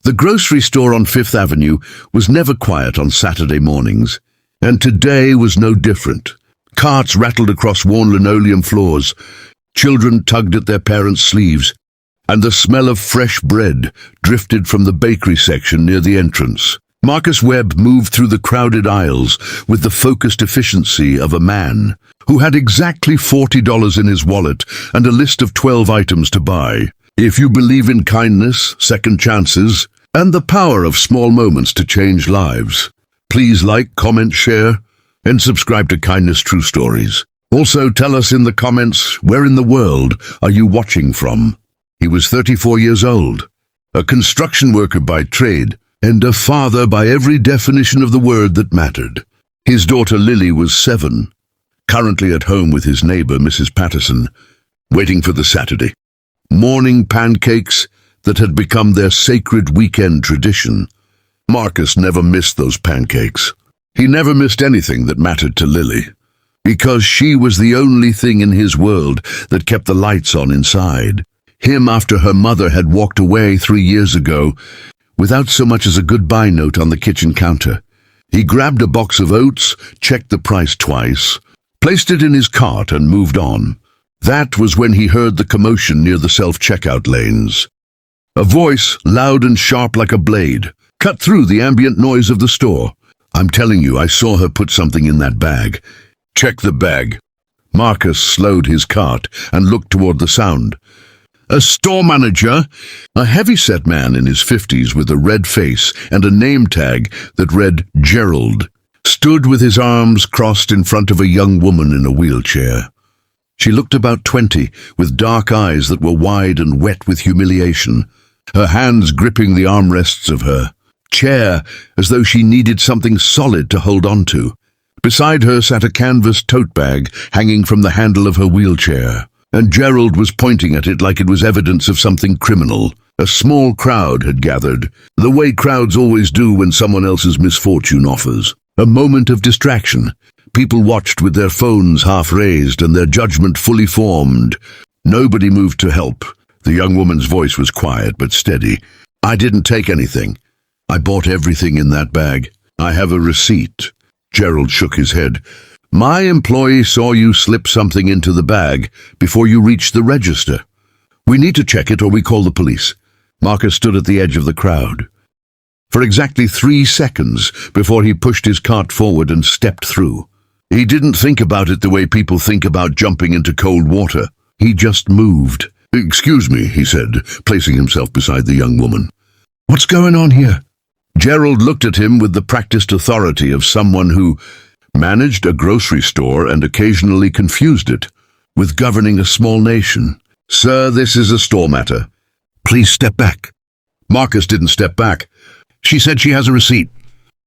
The grocery store on Fifth Avenue was never quiet on Saturday mornings, and today was no different. Carts rattled across worn linoleum floors, children tugged at their parents' sleeves, and the smell of fresh bread drifted from the bakery section near the entrance. Marcus Webb moved through the crowded aisles with the focused efficiency of a man who had exactly $40 in his wallet and a list of 12 items to buy. If you believe in kindness, second chances, and the power of small moments to change lives, please like, comment, share, and subscribe to Kindness True Stories. Also, tell us in the comments, where in the world are you watching from? He was 34 years old, a construction worker by trade, and a father by every definition of the word that mattered. His daughter Lily was 7, currently at home with his neighbor, Mrs. Patterson, waiting for the Saturday morning pancakes that had become their sacred weekend tradition. Marcus never missed those pancakes. He never missed anything that mattered to Lily, because she was the only thing in his world that kept the lights on inside. Him after her mother had walked away 3 years ago, without so much as a goodbye note on the kitchen counter. He grabbed a box of oats, checked the price twice, placed it in his cart and moved on. That was when he heard the commotion near the self-checkout lanes. A voice, loud and sharp like a blade, cut through the ambient noise of the store. "I'm telling you, I saw her put something in that bag. Check the bag." Marcus slowed his cart and looked toward the sound. A store manager, a heavy-set man in his 50s with a red face and a name tag that read Gerald, stood with his arms crossed in front of a young woman in a wheelchair. She looked about 20, with dark eyes that were wide and wet with humiliation, her hands gripping the armrests of her chair as though she needed something solid to hold on to. Beside her sat a canvas tote bag hanging from the handle of her wheelchair, and Gerald was pointing at it like it was evidence of something criminal. A small crowd had gathered, the way crowds always do when someone else's misfortune offers. A moment of distraction. People watched with their phones half raised and their judgment fully formed. Nobody moved to help. The young woman's voice was quiet but steady. "I didn't take anything. I bought everything in that bag. I have a receipt." Gerald shook his head. "My employee saw you slip something into the bag before you reached the register. We need to check it or we call the police." Marcus stood at the edge of the crowd for exactly 3 seconds before he pushed his cart forward and stepped through. He didn't think about it the way people think about jumping into cold water. He just moved. "Excuse me," he said, placing himself beside the young woman. "What's going on here?" Gerald looked at him with the practiced authority of someone who managed a grocery store and occasionally confused it with governing a small nation. "Sir, this is a store matter. Please step back." Marcus didn't step back. "She said she has a receipt."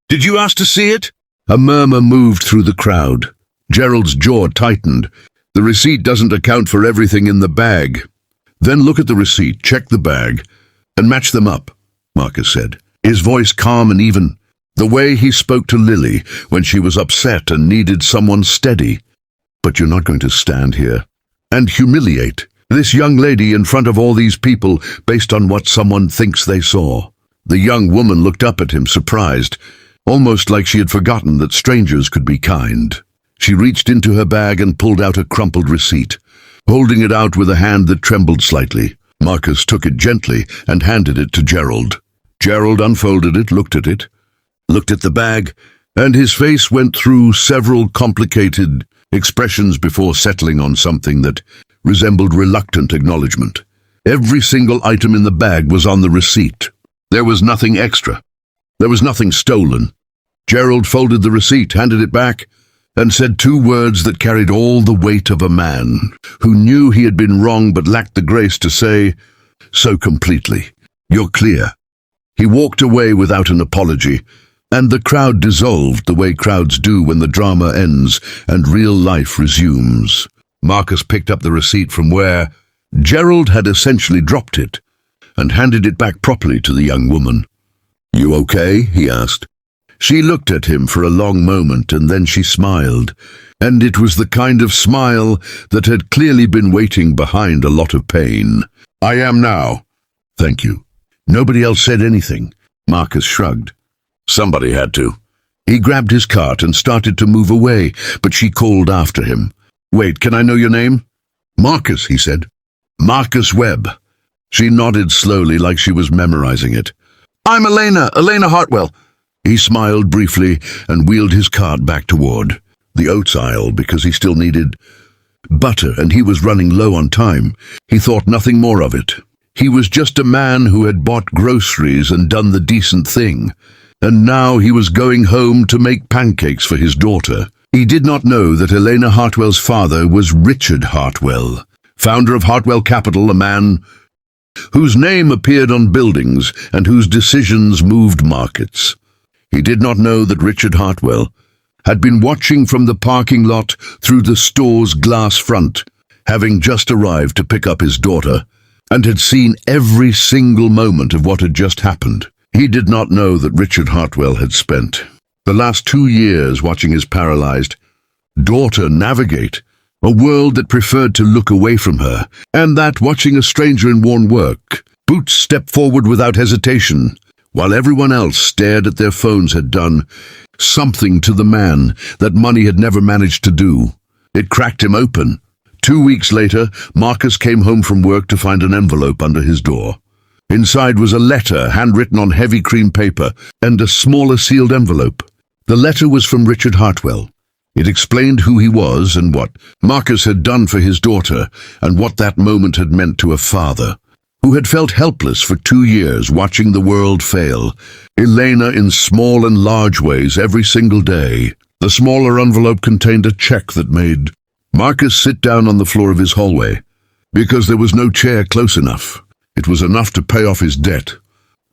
"Did you ask to see it?" A murmur moved through the crowd. Gerald's jaw tightened. "The receipt doesn't account for everything in the bag." "Then look at the receipt, check the bag, and match them up," Marcus said, his voice calm and even, the way he spoke to Lily when she was upset and needed someone steady. "But you're not going to stand here and humiliate this young lady in front of all these people based on what someone thinks they saw." The young woman looked up at him, surprised, almost like she had forgotten that strangers could be kind. She reached into her bag and pulled out a crumpled receipt, holding it out with a hand that trembled slightly. Marcus took it gently and handed it to Gerald. Gerald unfolded it, looked at the bag, and his face went through several complicated expressions before settling on something that resembled reluctant acknowledgement. Every single item in the bag was on the receipt. There was nothing extra. There was nothing stolen. Gerald folded the receipt, handed it back, and said 2 words that carried all the weight of a man who knew he had been wrong but lacked the grace to say so completely, "You're clear." He walked away without an apology, and the crowd dissolved the way crowds do when the drama ends and real life resumes. Marcus picked up the receipt from where Gerald had essentially dropped it and handed it back properly to the young woman. "You okay?" he asked. She looked at him for a long moment and then she smiled, and it was the kind of smile that had clearly been waiting behind a lot of pain. "I am now. Thank you." Nobody else said anything. Marcus shrugged. Somebody had to. He grabbed his cart and started to move away, but she called after him. Wait, can I know your name? Marcus, he said. Marcus Webb. She nodded slowly like she was memorizing it. I'm Elena Hartwell. He smiled briefly and wheeled his cart back toward the oats aisle because he still needed butter and he was running low on time. He thought nothing more of it. He was just a man who had bought groceries and done the decent thing, and now he was going home to make pancakes for his daughter. He did not know that Elena Hartwell's father was Richard Hartwell, founder of Hartwell Capital, a man whose name appeared on buildings and whose decisions moved markets. He did not know that Richard Hartwell had been watching from the parking lot through the store's glass front, having just arrived to pick up his daughter, and had seen every single moment of what had just happened. He did not know that Richard Hartwell had spent the last 2 years watching his paralyzed daughter navigate a world that preferred to look away from her, and that, watching a stranger in worn work boots step forward without hesitation, while everyone else stared at their phones, had done something to the man that money had never managed to do. It cracked him open. 2 weeks later, Marcus came home from work to find an envelope under his door. Inside was a letter handwritten on heavy cream paper and a smaller sealed envelope. The letter was from Richard Hartwell. It explained who he was and what Marcus had done for his daughter, and what that moment had meant to a father who had felt helpless for 2 years watching the world fail. Elena in small and large ways every single day. The smaller envelope contained a check that made Marcus sit down on the floor of his hallway because there was no chair close enough. It was enough to pay off his debt,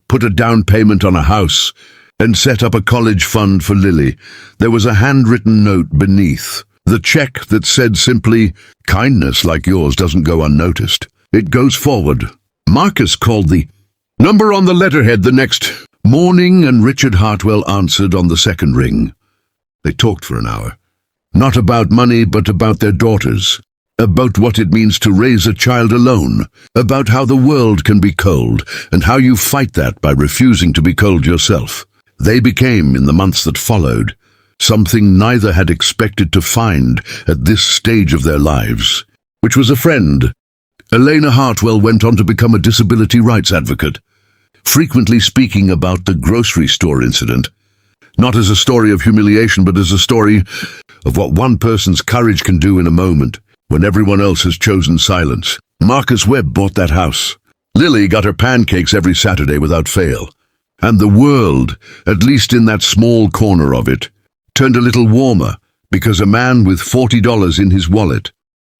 put a down payment on a house, and set up a college fund for Lily. There was a handwritten note beneath the check that said simply, "Kindness like yours doesn't go unnoticed. It goes forward." Marcus called the number on the letterhead the next morning, and Richard Hartwell answered on the second ring. They talked for an hour. Not about money, but about their daughters. About what it means to raise a child alone. About how the world can be cold, and how you fight that by refusing to be cold yourself. They became, in the months that followed, something neither had expected to find at this stage of their lives, which was a friend. Elena Hartwell went on to become a disability rights advocate, frequently speaking about the grocery store incident, not as a story of humiliation, but as a story of what one person's courage can do in a moment when everyone else has chosen silence. Marcus Webb bought that house. Lily got her pancakes every Saturday without fail. And the world, at least in that small corner of it, turned a little warmer because a man with $40 in his wallet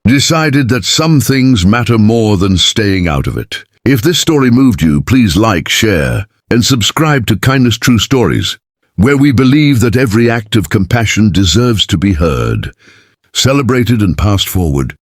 decided that some things matter more than staying out of it. If this story moved you, please like, share, and subscribe to Kindness True Stories, where we believe that every act of compassion deserves to be heard, celebrated, and passed forward.